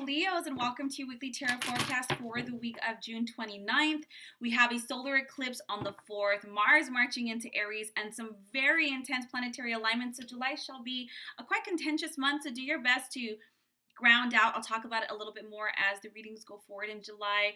Leos, and welcome to your weekly tarot forecast for the week of June 29th. We have a solar eclipse on the 4th, Mars marching into Aries, and some very intense planetary alignments. So July shall be a quite contentious month, so do your best to ground out. I'll talk about it a little bit more as the readings go forward in July.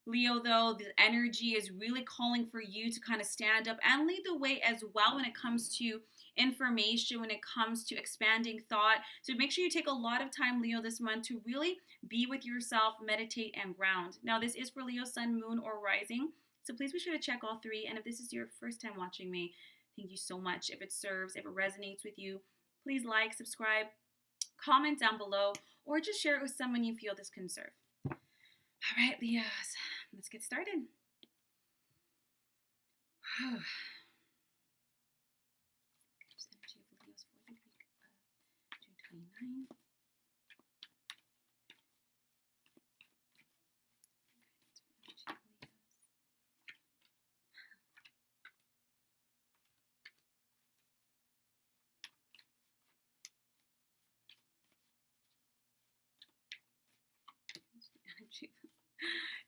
Leo, though, the energy is really calling for you to kind of stand up and lead the way as well when it comes to information, when it comes to expanding thought. So make sure you take a lot of time, Leo, this month to really be with yourself, meditate, and ground. Now, this is for Leo, Sun, Moon, or Rising. So please be sure to check all three. And if this is your first time watching me, thank you so much. If it serves, if it resonates with you, please like, subscribe, comment down below, or just share it with someone you feel this can serve. All right, Leos, let's get started. Energy of Leos for the week of June 29th.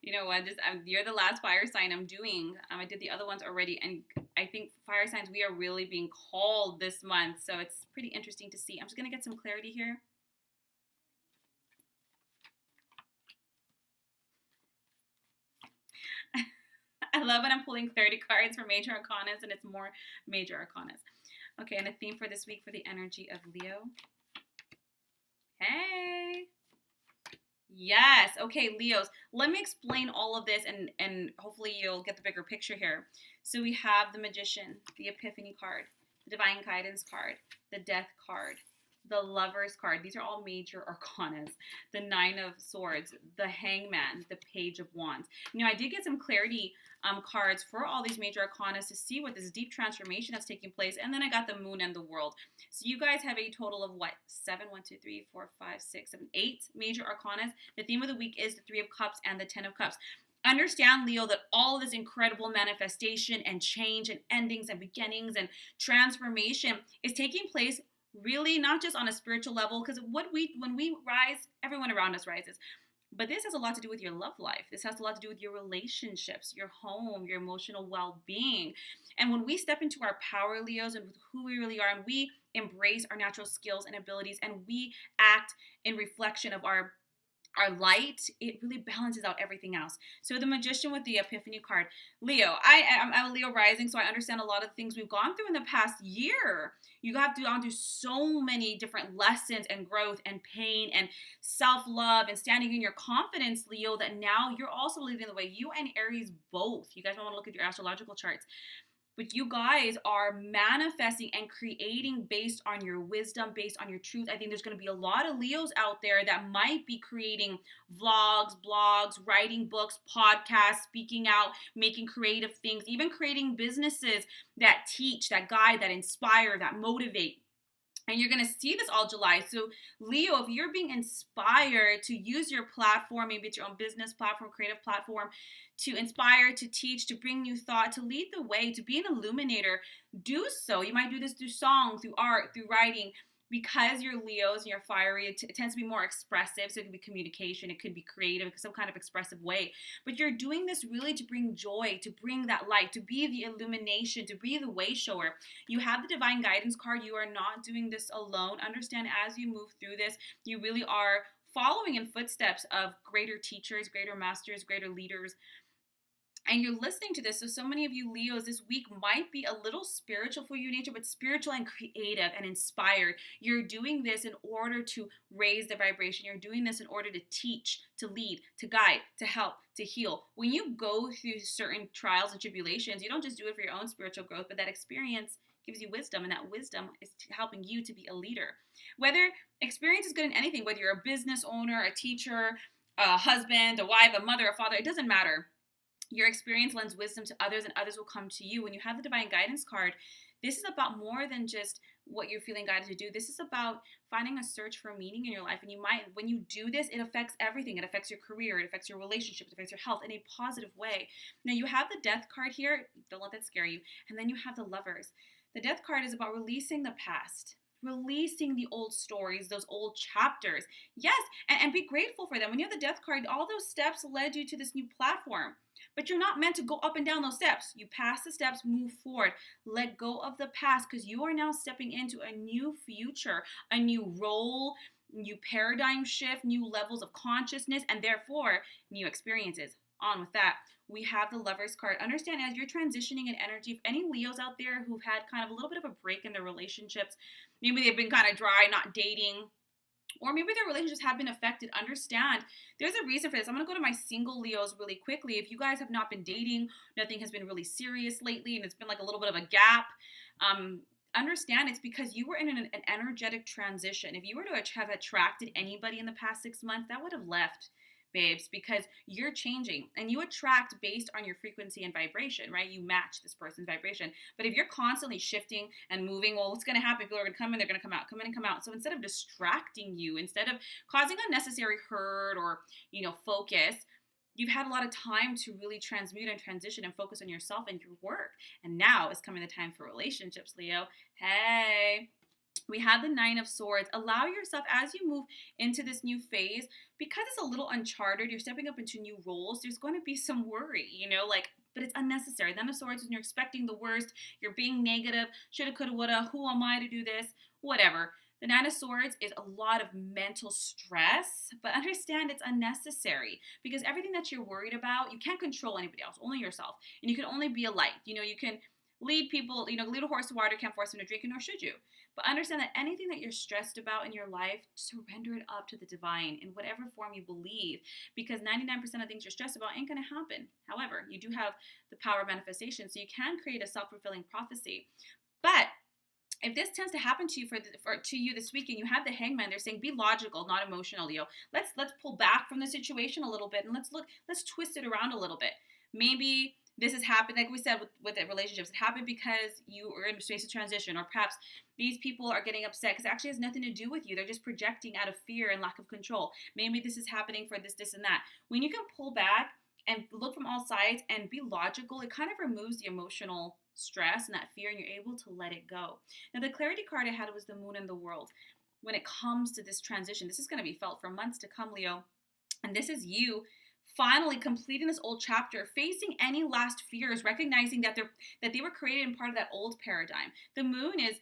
You know what? You're the last fire sign I'm doing. I did the other ones already, and I think fire signs, we are really being called this month, so it's pretty interesting to see. I'm just gonna get some clarity here. I love when I'm pulling 30 cards for major arcanas, and it's more major arcanas. Okay, and the theme for this week for the energy of Leo. Hey. Yes. Okay, Leos, let me explain all of this and hopefully you'll get the bigger picture here. So we have the Magician, the Epiphany card, the Divine Guidance card, the Death card, the Lovers card. These are all major arcanas. The Nine of Swords, the Hangman, the Page of Wands. You know, I did get some clarity cards for all these major arcanas to see what this deep transformation that's taking place. And then I got the Moon and the World. So you guys have a total of what? 7, 1, 2, 3, 4, 5, 6, 7, 8 major arcanas. The theme of the week is the Three of Cups and the 10 of Cups. Understand, Leo, that all of this incredible manifestation and change and endings and beginnings and transformation is taking place really not just on a spiritual level, because when we rise, everyone around us rises. But this has a lot to do with your love life. This has a lot to do with your relationships, your home, your emotional well-being. And when we step into our power, Leos, and with who we really are, and we embrace our natural skills and abilities, and we act in reflection of our light, it really balances out everything else. So the Magician with the Epiphany card. Leo, I'm a Leo rising, so I understand a lot of things we've gone through in the past year. You have to gone through so many different lessons and growth and pain and self-love and standing in your confidence, Leo, that now you're also leading the way. You and Aries both. You guys might want to look at your astrological charts. But you guys are manifesting and creating based on your wisdom, based on your truth. I think there's going to be a lot of Leos out there that might be creating vlogs, blogs, writing books, podcasts, speaking out, making creative things, even creating businesses that teach, that guide, that inspire, that motivate. And you're going to see this all July. So Leo, if you're being inspired to use your platform, maybe it's your own business platform, creative platform, to inspire, to teach, to bring new thought, to lead the way, to be an illuminator, do so. You might do this through song, through art, through writing. Because you're Leos and you're fiery, it tends to be more expressive. So it could be communication, it could be creative, some kind of expressive way. But you're doing this really to bring joy, to bring that light, to be the illumination, to be the way shower. You have the Divine Guidance card. You are not doing this alone. Understand, as you move through this, you really are following in footsteps of greater teachers, greater masters, greater leaders. And you're listening to this, so many of you Leos this week might be a little spiritual for your nature, but spiritual and creative and inspired. You're doing this in order to raise the vibration. You're doing this in order to teach, to lead, to guide, to help, to heal. When you go through certain trials and tribulations, you don't just do it for your own spiritual growth, but that experience gives you wisdom, and that wisdom is helping you to be a leader. Whether experience is good in anything, whether you're a business owner, a teacher, a husband, a wife, a mother, a father, it doesn't matter. Your experience lends wisdom to others, and others will come to you. When you have the Divine Guidance card, this is about more than just what you're feeling guided to do. This is about finding a search for meaning in your life. And when you do this, it affects everything. It affects your career. It affects your relationships. It affects your health in a positive way. Now, you have the Death card here. Don't let that scare you. And then you have the Lovers. The Death card is about releasing the past, releasing the old stories, those old chapters. Yes, and be grateful for them. When you have the death card, all those steps led you to this new platform. But you're not meant to go up and down those steps. You pass the steps, move forward, let go of the past, because you are now stepping into a new future, a new role, new paradigm shift, new levels of consciousness, and therefore new experiences. On with that. We have the Lovers card. Understand, as you're transitioning in energy, if any Leos out there who've had kind of a little bit of a break in their relationships, maybe they've been kind of dry, not dating, or maybe their relationships have been affected, understand there's a reason for this. I'm going to go to my single Leos really quickly. If you guys have not been dating, nothing has been really serious lately, and it's been like a little bit of a gap, understand it's because you were in an energetic transition. If you were to have attracted anybody in the past 6 months, that would have left, babes, because you're changing and you attract based on your frequency and vibration, right? You match this person's vibration. But if you're constantly shifting and moving, well, what's going to happen? People are going to come in, they're going to come out, come in and come out. So instead of distracting you, instead of causing unnecessary hurt or, focus, you've had a lot of time to really transmute and transition and focus on yourself and your work. And now is coming the time for relationships, Leo. Hey. We have the Nine of Swords. Allow yourself, as you move into this new phase, because it's a little uncharted, you're stepping up into new roles, there's going to be some worry, but it's unnecessary. The Nine of Swords, when you're expecting the worst, you're being negative, shoulda, coulda, woulda, who am I to do this, whatever. The Nine of Swords is a lot of mental stress, but understand it's unnecessary because everything that you're worried about, you can't control anybody else, only yourself. And you can only be a light. You can lead people, lead a horse to water, can't force them to drink, nor should you. But understand that anything that you're stressed about in your life, surrender it up to the divine in whatever form you believe, because 99% of things you're stressed about ain't going to happen. However, you do have the power of manifestation, so you can create a self-fulfilling prophecy. But if this tends to happen to you to you this week, and you have the Hangman, they're saying be logical, not emotional, Leo. Let's pull back from the situation a little bit and let's twist it around a little bit. Maybe this has happened, like we said, with the relationships. It happened because you are in a space of transition, or perhaps these people are getting upset because it actually has nothing to do with you. They're just projecting out of fear and lack of control. Maybe this is happening for this and that. When you can pull back and look from all sides and be logical, it kind of removes the emotional stress and that fear, and you're able to let it go. Now, the clarity card I had was the Moon and the World. When it comes to this transition, this is going to be felt for months to come, Leo. And this is you finally completing this old chapter, facing any last fears, recognizing that they were created in part of that old paradigm. The Moon is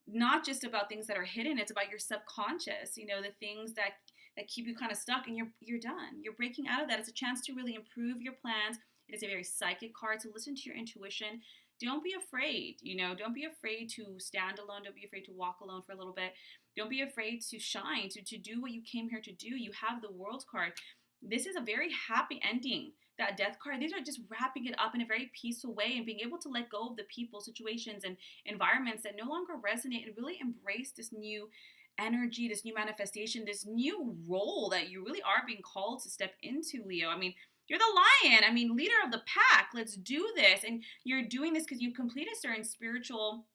not just about things that are hidden, it's about your subconscious, the things that keep you kind of stuck, and you're done. You're breaking out of that. It's a chance to really improve your plans. It is a very psychic card, so listen to your intuition. Don't be afraid, don't be afraid to stand alone. Don't be afraid to walk alone for a little bit. Don't be afraid to shine, to do what you came here to do. You have the World card. This is a very happy ending. That Death card, these are just wrapping it up in a very peaceful way and being able to let go of the people, situations, and environments that no longer resonate, and really embrace this new energy, this new manifestation, this new role that you really are being called to step into, Leo. I mean, you're the lion. Leader of the pack. Let's do this. And you're doing this because you completed certain spiritual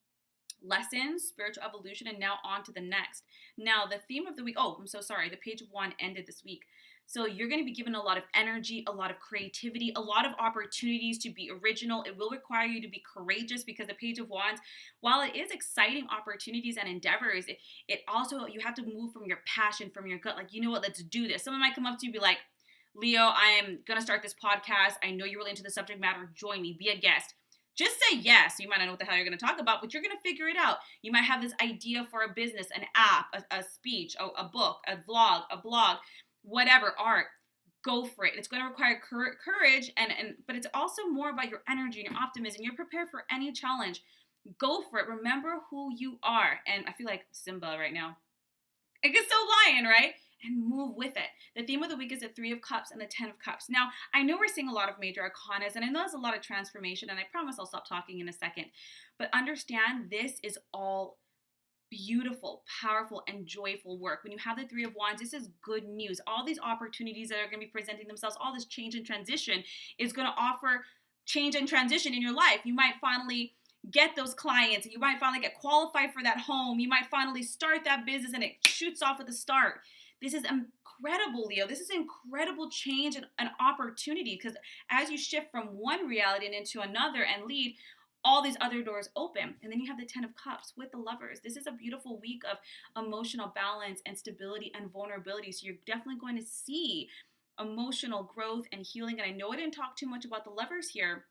lessons, spiritual evolution, and now on to the next. Now, the theme of the week, I'm so sorry. The page of one ended this week. So you're going to be given a lot of energy, a lot of creativity, a lot of opportunities to be original. It will require you to be courageous, because the Page of Wands, while it is exciting opportunities and endeavors, it also, you have to move from your passion, from your gut. Like, you know what, let's do this. Someone might come up to you and be like, Leo, I am going to start this podcast. I know you're really into the subject matter. Join me. Be a guest. Just say yes. You might not know what the hell you're going to talk about, but you're going to figure it out. You might have this idea for a business, an app, a speech, a book, a vlog, a blog, whatever, art. Go for it. It's going to require courage, but it's also more about your energy and your optimism. You're prepared for any challenge. Go for it. Remember who you are. And I feel like Simba right now. I guess so, lion, right? And move with it. The theme of the week is the Three of Cups and the 10 of Cups. Now, I know we're seeing a lot of major arcanas, and I know there's a lot of transformation, and I promise I'll stop talking in a second. But understand, this is all beautiful, powerful, and joyful work. When you have the Three of Wands, this is good news. All these opportunities that are going to be presenting themselves, all this change and transition is going to offer change and transition in your life. You might finally get those clients. You might finally get qualified for that home. You might finally start that business, and it shoots off at the start. This is incredible, Leo. This is incredible change and an opportunity, because as you shift from one reality and into another and lead, all these other doors open. And then you have the 10 of Cups with the Lovers. This is a beautiful week of emotional balance and stability and vulnerability. So you're definitely going to see emotional growth and healing. And I know I didn't talk too much about the Lovers here,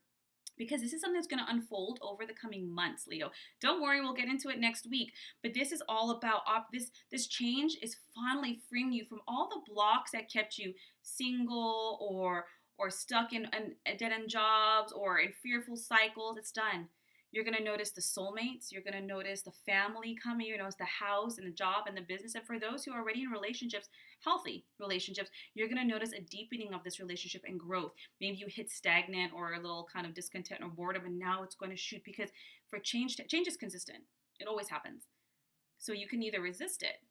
because this is something that's going to unfold over the coming months, Leo. Don't worry, we'll get into it next week. But this is all about this change is finally freeing you from all the blocks that kept you single or stuck in dead-end jobs or in fearful cycles. It's done. You're going to notice the soulmates. You're going to notice the family coming. You're going to notice the house and the job and the business. And for those who are already in relationships, healthy relationships, you're going to notice a deepening of this relationship and growth. Maybe you hit stagnant or a little kind of discontent or boredom, and now it's going to shoot, because for change is consistent. It always happens. So you can either resist it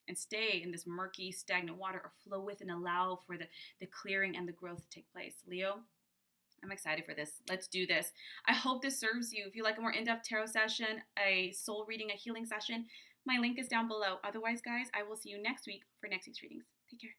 and stay in this murky, stagnant water, or flow with and allow for the clearing and the growth to take place. Leo, I'm excited for this. Let's do this. I hope this serves you. If you like a more in-depth tarot session, a soul reading, a healing session, my link is down below. Otherwise, guys, I will see you next week for next week's readings. Take care.